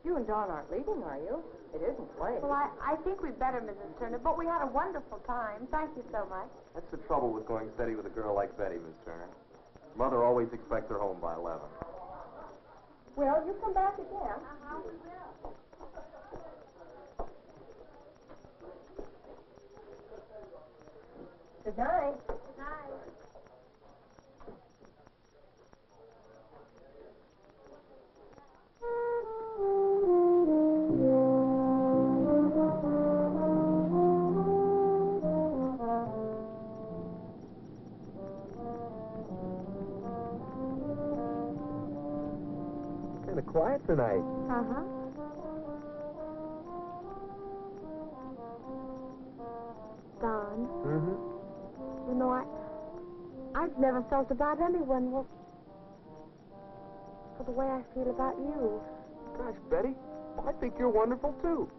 You and Dawn aren't leaving, are you? It isn't late. Well, I think we'd better, Mrs. Turner, but we had a wonderful time. Thank you so much. That's the trouble with going steady with a girl like Betty, Miss Turner. Mother always expects her home by 11. Well, you come back again. We will. Good night. Good night. Kind of quiet tonight. Uh-huh. Don. Mm-hmm. You know, I've never felt about anyone for the way I feel about you. Gosh, Betty, I think you're wonderful, too.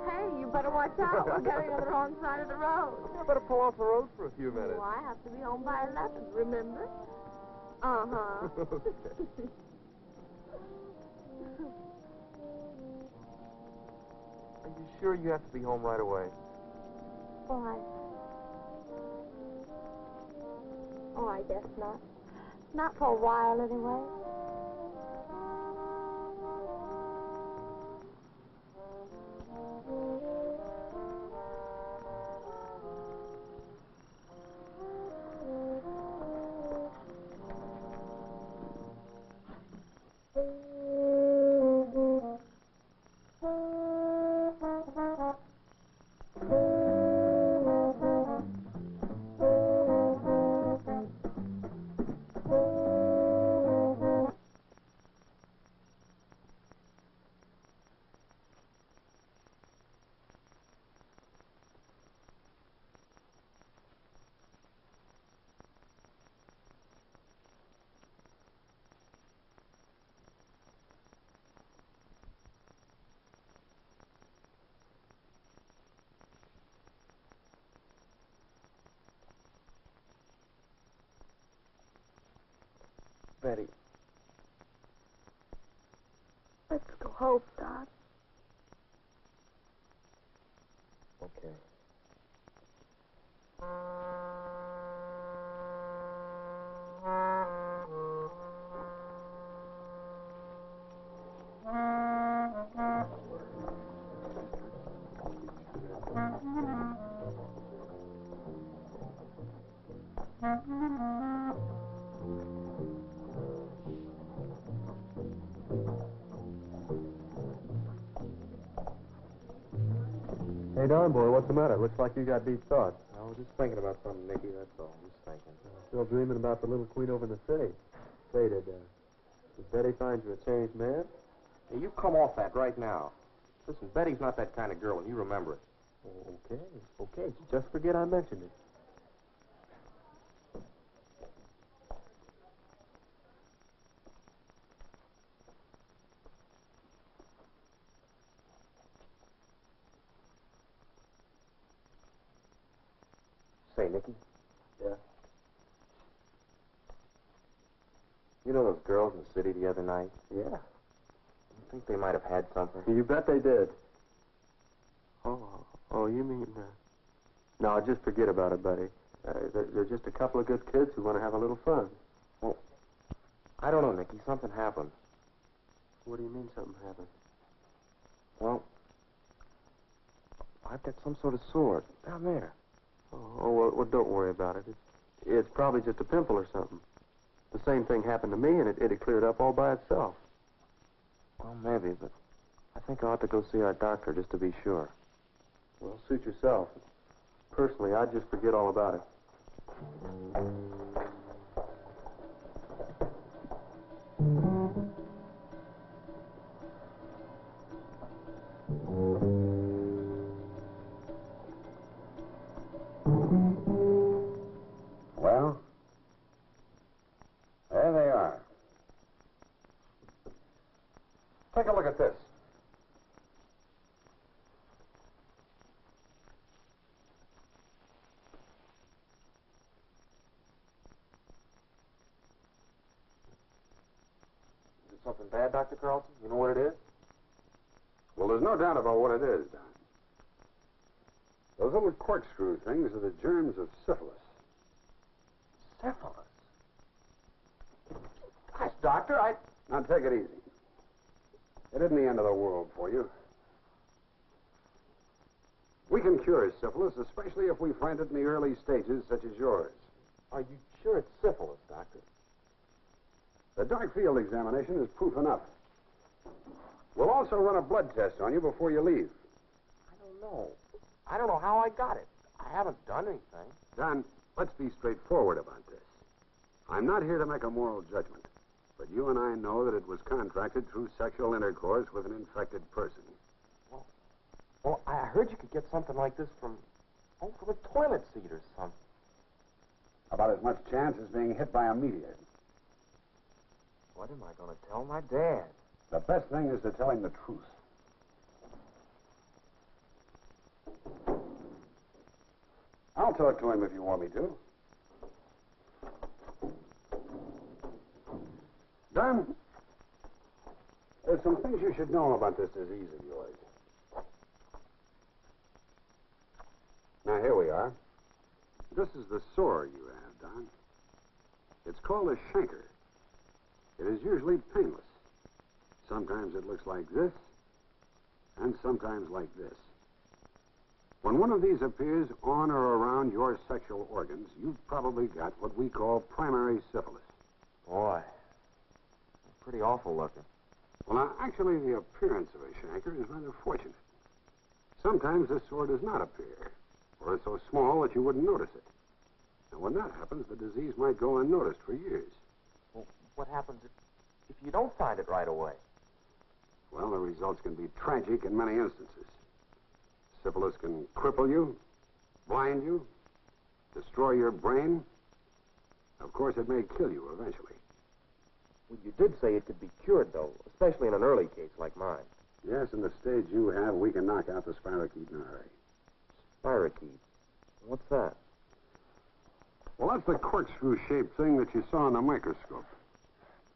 Hey, you better watch out. We're going on the wrong side of the road. I better pull off the road for a few minutes. Oh, I have to be home by 11, remember? Uh-huh. Okay. Are you sure you have to be home right away? Why? Oh, I guess not. Not for a while, anyway. Betty. Let's go home, Don. Okay. Hey, Don boy, what's the matter? Looks like you got deep thoughts. I was just thinking about something, Nicky, that's all. Just thinking. Still dreaming about the little queen over in the city. Say, did Betty find you a changed man? Hey, you come off that right now. Listen, Betty's not that kind of girl, and you remember it. Oh, okay. Just forget I mentioned it. Say, Nicky, Yeah? you know those girls in the city the other night? Yeah. You think they might have had something? You bet they did. Oh, you mean... No, just forget about it, buddy. They're just a couple of good kids who want to have a little fun. Well, I don't know, Nicky. Something happened. What do you mean something happened? Well, I've got some sort of sore down there. Oh, well, don't worry about it. It's probably just a pimple or something. The same thing happened to me, and it cleared up all by itself. Well, maybe, but I think I ought to go see our doctor just to be sure. Well, suit yourself. Personally, I'd just forget all about it. Well, there they are. Take a look at this. Is it something bad, Dr. Carlson? You know what it is? Well, there's no doubt about what it is, Don. Those little corkscrew things are the germs of syphilis. Syphilis. Gosh, Doctor, Now, take it easy. It isn't the end of the world for you. We can cure syphilis, especially if we find it in the early stages, such as yours. Are you sure it's syphilis, Doctor? The dark field examination is proof enough. We'll also run a blood test on you before you leave. I don't know how I got it. I haven't done anything. Don, let's be straightforward about this. I'm not here to make a moral judgment, but you and I know that it was contracted through sexual intercourse with an infected person. Well, I heard you could get something like this from a toilet seat or something. About as much chance as being hit by a meteor. What am I going to tell my dad? The best thing is to tell him the truth. I'll talk to him if you want me to. Don, there's some things you should know about this disease of yours. Now, here we are. This is the sore you have, Don. It's called a chancre. It is usually painless. Sometimes it looks like this, and sometimes like this. When one of these appears on or around your sexual organs, you've probably got what we call primary syphilis. Boy, pretty awful looking. Well, now, actually, the appearance of a chancre is rather fortunate. Sometimes this sore does not appear, or is so small that you wouldn't notice it. And when that happens, the disease might go unnoticed for years. Well, what happens if you don't find it right away? Well, the results can be tragic in many instances. Syphilis can cripple you, blind you, destroy your brain. Of course, it may kill you eventually. Well, you did say it could be cured, though, especially in an early case like mine. Yes, in the stage you have, we can knock out the spirochete in a hurry. Spirochete? What's that? Well, that's the corkscrew-shaped thing that you saw in the microscope.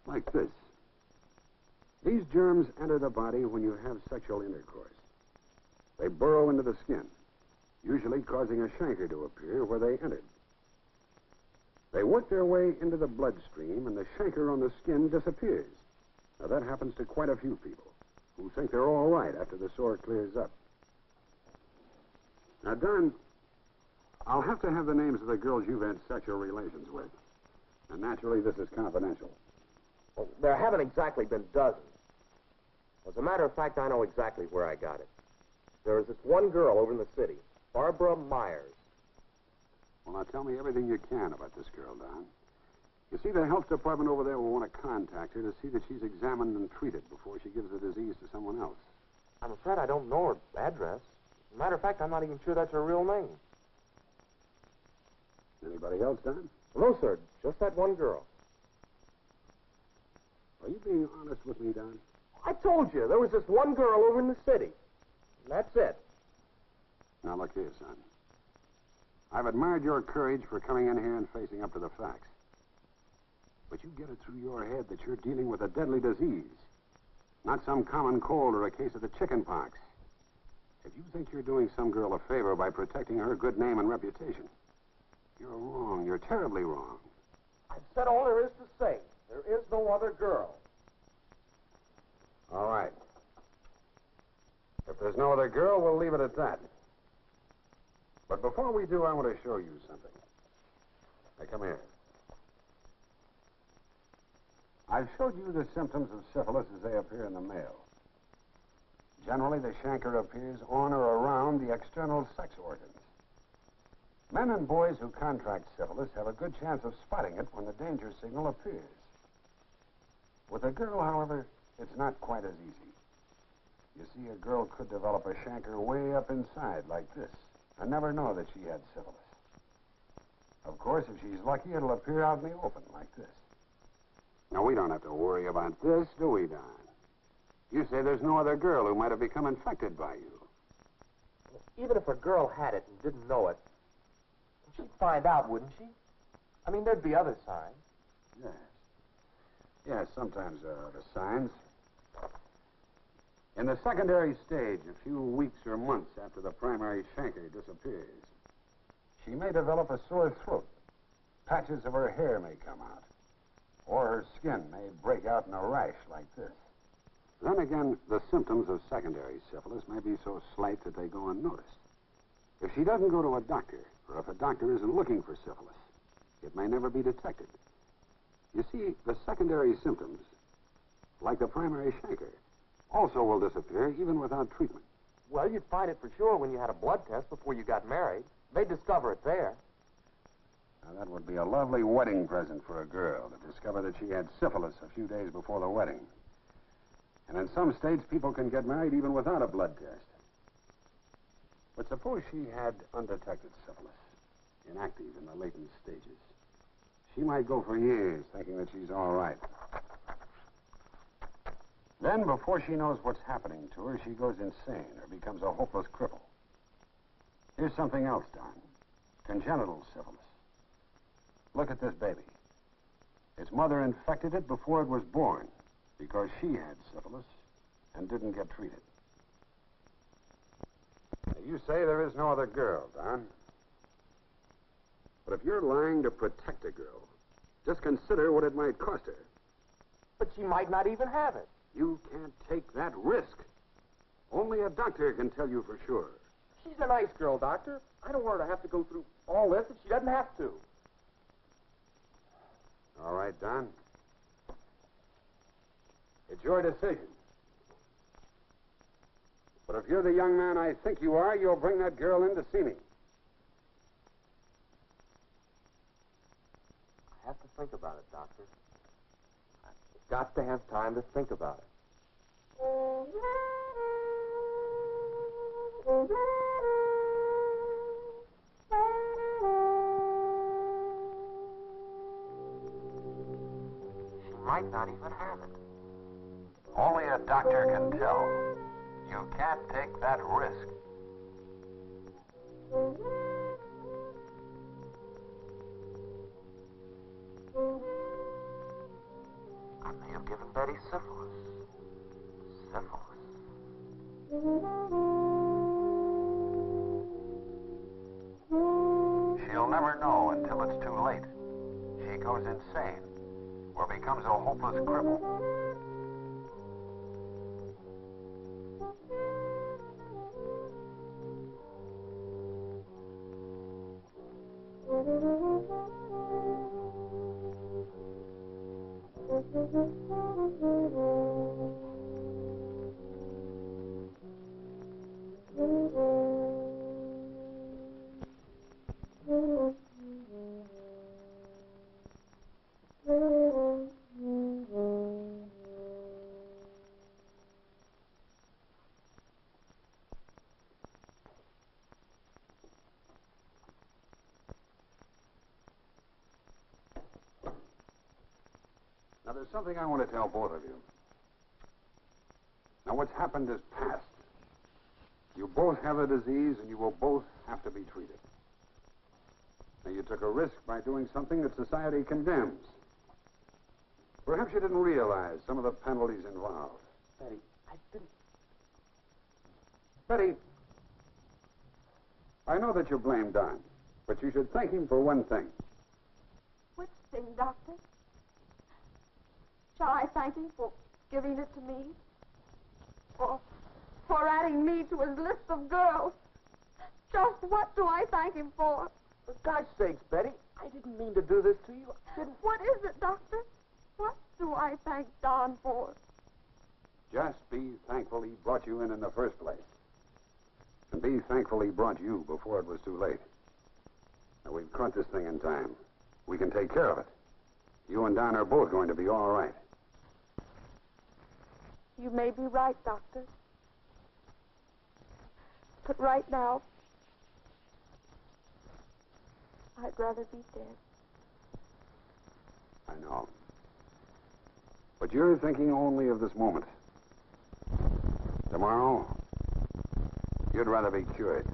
Like this. These germs enter the body when you have sexual intercourse. They burrow into the skin, usually causing a chancre to appear where they entered. They work their way into the bloodstream, and the chancre on the skin disappears. Now, that happens to quite a few people who think they're all right after the sore clears up. Now, Don, I'll have to have the names of the girls you've had sexual relations with. And naturally, this is confidential. Well, there haven't exactly been dozens. As a matter of fact, I know exactly where I got it. There was this one girl over in the city, Barbara Myers. Well, now tell me everything you can about this girl, Don. You see, the health department over there will want to contact her to see that she's examined and treated before she gives the disease to someone else. I'm afraid I don't know her address. As a matter of fact, I'm not even sure that's her real name. Anybody else, Don? No, sir. Just that one girl. Are you being honest with me, Don? I told you, there was this one girl over in the city. And that's it. Now, look here, son. I've admired your courage for coming in here and facing up to the facts. But you get it through your head that you're dealing with a deadly disease, not some common cold or a case of the chicken pox. If you think you're doing some girl a favor by protecting her good name and reputation, you're wrong. You're terribly wrong. I've said all there is to say. There is no other girl. All right. If there's no other girl, we'll leave it at that. But before we do, I want to show you something. Now, come here. I've showed you the symptoms of syphilis as they appear in the male. Generally, the chancre appears on or around the external sex organs. Men and boys who contract syphilis have a good chance of spotting it when the danger signal appears. With a girl, however, it's not quite as easy. You see, a girl could develop a chancre way up inside, like this, and never know that she had syphilis. Of course, if she's lucky, it'll appear out in the open, like this. Now, we don't have to worry about this, do we, Don? You say there's no other girl who might have become infected by you. Even if a girl had it and didn't know it, she'd find out, wouldn't she? I mean, there'd be other signs. Yes. Yes, sometimes there are other signs. In the secondary stage, a few weeks or months after the primary chancre disappears, she may develop a sore throat. Patches of her hair may come out. Or her skin may break out in a rash like this. Then again, the symptoms of secondary syphilis may be so slight that they go unnoticed. If she doesn't go to a doctor, or if a doctor isn't looking for syphilis, it may never be detected. You see, the secondary symptoms, like the primary chancre, also will disappear even without treatment. Well, you'd find it for sure when you had a blood test before you got married. They'd discover it there. Now, that would be a lovely wedding present for a girl, to discover that she had syphilis a few days before the wedding. And in some states, people can get married even without a blood test. But suppose she had undetected syphilis, inactive in the latent stages. She might go for years thinking that she's all right. Then, before she knows what's happening to her, she goes insane or becomes a hopeless cripple. Here's something else, Don. Congenital syphilis. Look at this baby. Its mother infected it before it was born because she had syphilis and didn't get treated. Now, you say there is no other girl, Don. But if you're lying to protect a girl, just consider what it might cost her. But she might not even have it. You can't take that risk. Only a doctor can tell you for sure. She's a nice girl, Doctor. I don't want her to have to go through all this if she doesn't have to. All right, Don. It's your decision. But if you're the young man I think you are, you'll bring that girl in to see me. I have to think about it, Doctor. I've got to have time to think about it. She might not even have it. Only a doctor can tell. You can't take that risk. I may have given Betty syphilis. Syphilis. She'll never know until it's too late. She goes insane or becomes a hopeless cripple. Now, there's something I want to tell both of you. Now, what's happened is past. You both have the disease, and you will both have to be treated. Now, you took a risk by doing something that society condemns. Perhaps you didn't realize some of the penalties involved. Betty, I didn't... Betty, I know that you blame Don, but you should thank him for one thing. Which thing, Doctor? Shall I thank him for giving it to me? Or for adding me to his list of girls? Just what do I thank him for? For God's sakes, Betty, I didn't mean to do this to you. I didn't... What is it, Doctor? What do I thank Don for? Just be thankful he brought you in the first place. And be thankful he brought you before it was too late. Now, we've caught this thing in time. We can take care of it. You and Don are both going to be all right. You may be right, Doctor. But right now, I'd rather be dead. I know. But you're thinking only of this moment. Tomorrow, you'd rather be cured.